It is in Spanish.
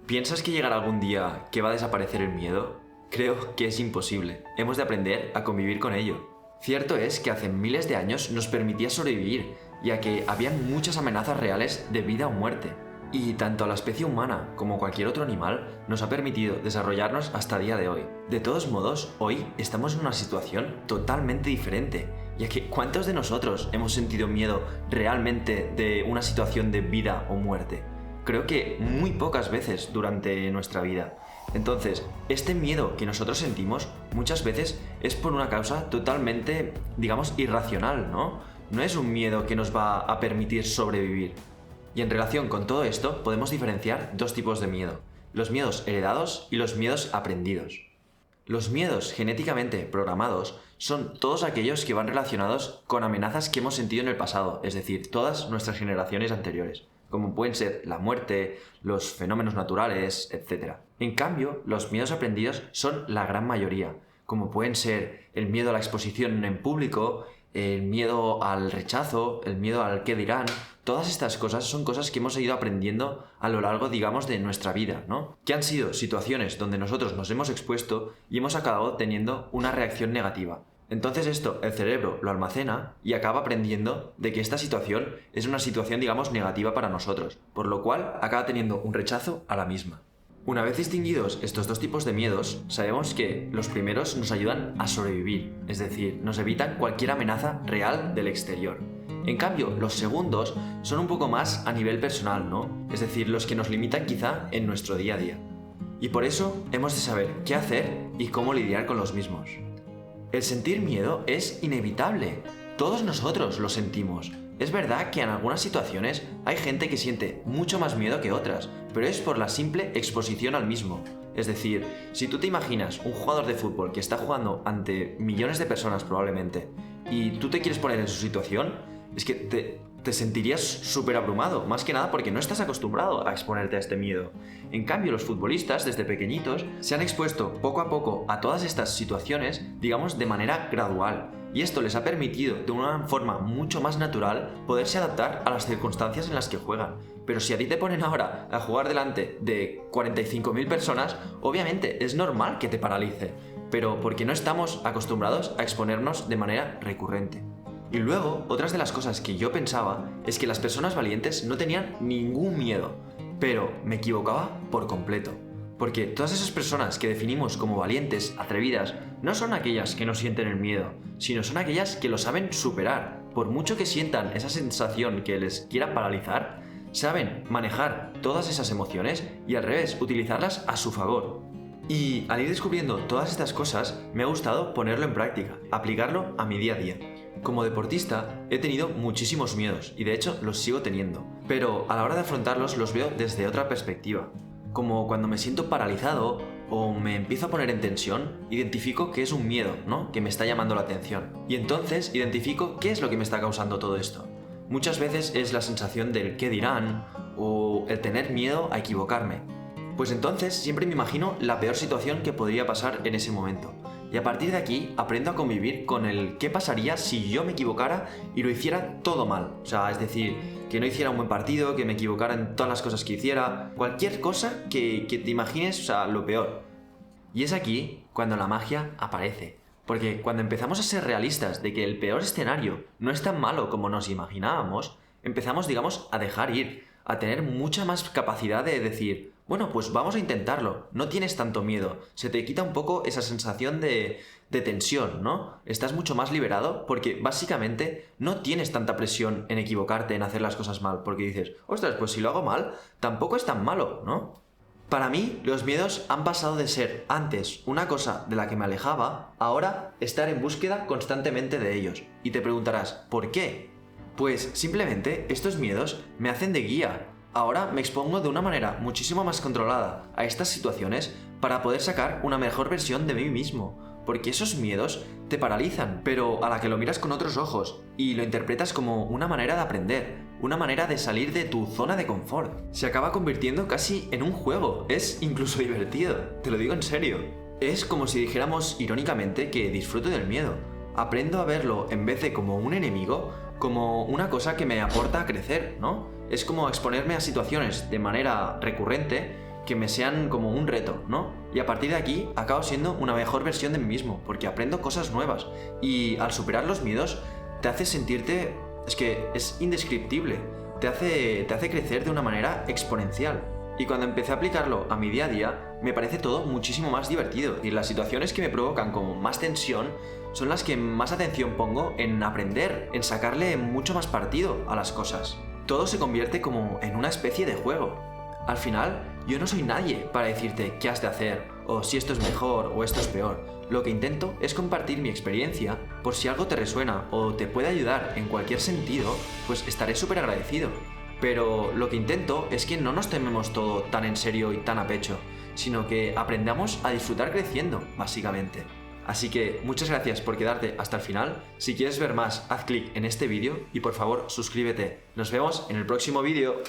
¿Piensas que llegará algún día que va a desaparecer el miedo? Creo que es imposible. Hemos de aprender a convivir con ello. Cierto es que hace miles de años nos permitía sobrevivir, ya que habían muchas amenazas reales de vida o muerte. Y tanto a la especie humana como cualquier otro animal nos ha permitido desarrollarnos hasta el día de hoy. De todos modos, hoy estamos en una situación totalmente diferente, ya que ¿cuántos de nosotros hemos sentido miedo realmente de una situación de vida o muerte? Creo que muy pocas veces durante nuestra vida. Entonces, este miedo que nosotros sentimos muchas veces es por una causa totalmente, digamos, irracional, ¿no? No es un miedo que nos va a permitir sobrevivir. Y en relación con todo esto, podemos diferenciar dos tipos de miedo: los miedos heredados y los miedos aprendidos. Los miedos genéticamente programados son todos aquellos que van relacionados con amenazas que hemos sentido en el pasado, es decir, todas nuestras generaciones anteriores, como pueden ser la muerte, los fenómenos naturales, etc. En cambio, los miedos aprendidos son la gran mayoría, como pueden ser el miedo a la exposición en público, el miedo al rechazo, el miedo al qué dirán. Todas estas cosas son cosas que hemos ido aprendiendo a lo largo, digamos, de nuestra vida, ¿no? Que han sido situaciones donde nosotros nos hemos expuesto y hemos acabado teniendo una reacción negativa. Entonces esto, el cerebro lo almacena y acaba aprendiendo de que esta situación es una situación, digamos, negativa para nosotros, por lo cual acaba teniendo un rechazo a la misma. Una vez distinguidos estos dos tipos de miedos, sabemos que los primeros nos ayudan a sobrevivir, es decir, nos evitan cualquier amenaza real del exterior. En cambio, los segundos son un poco más a nivel personal, ¿no? Es decir, los que nos limitan quizá en nuestro día a día. Y por eso hemos de saber qué hacer y cómo lidiar con los mismos. El sentir miedo es inevitable. Todos nosotros lo sentimos. Es verdad que en algunas situaciones hay gente que siente mucho más miedo que otras, pero es por la simple exposición al mismo. Es decir, si tú te imaginas un jugador de fútbol que está jugando ante millones de personas probablemente, y tú te quieres poner en su situación, es que te sentirías súper abrumado, más que nada porque no estás acostumbrado a exponerte a este miedo. En cambio, los futbolistas, desde pequeñitos, se han expuesto poco a poco a todas estas situaciones, digamos, de manera gradual. Y esto les ha permitido, de una forma mucho más natural, poderse adaptar a las circunstancias en las que juegan. Pero si a ti te ponen ahora a jugar delante de 45.000 personas, obviamente es normal que te paralice, pero porque no estamos acostumbrados a exponernos de manera recurrente. Y luego, otras de las cosas que yo pensaba es que las personas valientes no tenían ningún miedo, pero me equivocaba por completo. Porque todas esas personas que definimos como valientes, atrevidas, no son aquellas que no sienten el miedo, sino son aquellas que lo saben superar. Por mucho que sientan esa sensación que les quiera paralizar, saben manejar todas esas emociones y al revés, utilizarlas a su favor. Y al ir descubriendo todas estas cosas, me ha gustado ponerlo en práctica, aplicarlo a mi día a día. Como deportista he tenido muchísimos miedos y de hecho los sigo teniendo, pero a la hora de afrontarlos los veo desde otra perspectiva. Como cuando me siento paralizado o me empiezo a poner en tensión, identifico que es un miedo, ¿no? Que me está llamando la atención. Y entonces identifico qué es lo que me está causando todo esto. Muchas veces es la sensación del qué dirán o el tener miedo a equivocarme. Pues entonces siempre me imagino la peor situación que podría pasar en ese momento. Y a partir de aquí aprendo a convivir con el qué pasaría si yo me equivocara y lo hiciera todo mal. O sea, es decir, que no hiciera un buen partido, que me equivocara en todas las cosas que hiciera, cualquier cosa que te imagines, o sea, lo peor. Y es aquí cuando la magia aparece. Porque cuando empezamos a ser realistas de que el peor escenario no es tan malo como nos imaginábamos, empezamos, digamos, a dejar ir, a tener mucha más capacidad de decir, bueno, pues vamos a intentarlo, no tienes tanto miedo, se te quita un poco esa sensación de tensión, ¿no? Estás mucho más liberado porque básicamente no tienes tanta presión en equivocarte, en hacer las cosas mal, porque dices, ostras, pues si lo hago mal, tampoco es tan malo, ¿no? Para mí, los miedos han pasado de ser antes una cosa de la que me alejaba, ahora estar en búsqueda constantemente de ellos. Y te preguntarás, ¿por qué? Pues simplemente estos miedos me hacen de guía. Ahora me expongo de una manera muchísimo más controlada a estas situaciones para poder sacar una mejor versión de mí mismo, porque esos miedos te paralizan, pero a la que lo miras con otros ojos y lo interpretas como una manera de aprender, una manera de salir de tu zona de confort. Se acaba convirtiendo casi en un juego, es incluso divertido, te lo digo en serio. Es como si dijéramos irónicamente que disfruto del miedo. Aprendo a verlo en vez de como un enemigo, como una cosa que me aporta a crecer, ¿no? Es como exponerme a situaciones de manera recurrente que me sean como un reto, ¿no? Y a partir de aquí acabo siendo una mejor versión de mí mismo, porque aprendo cosas nuevas. Y al superar los miedos, te hace sentirte... Es que es indescriptible. Te hace crecer de una manera exponencial. Y cuando empecé a aplicarlo a mi día a día, me parece todo muchísimo más divertido. Y las situaciones que me provocan como más tensión son las que más atención pongo en aprender, en sacarle mucho más partido a las cosas. Todo se convierte como en una especie de juego. Al final, yo no soy nadie para decirte qué has de hacer, o si esto es mejor o esto es peor. Lo que intento es compartir mi experiencia, por si algo te resuena o te puede ayudar en cualquier sentido, pues estaré súper agradecido. Pero lo que intento es que no nos tomemos todo tan en serio y tan a pecho, sino que aprendamos a disfrutar creciendo, básicamente. Así que muchas gracias por quedarte hasta el final. Si quieres ver más, haz clic en este vídeo y por favor suscríbete. Nos vemos en el próximo vídeo.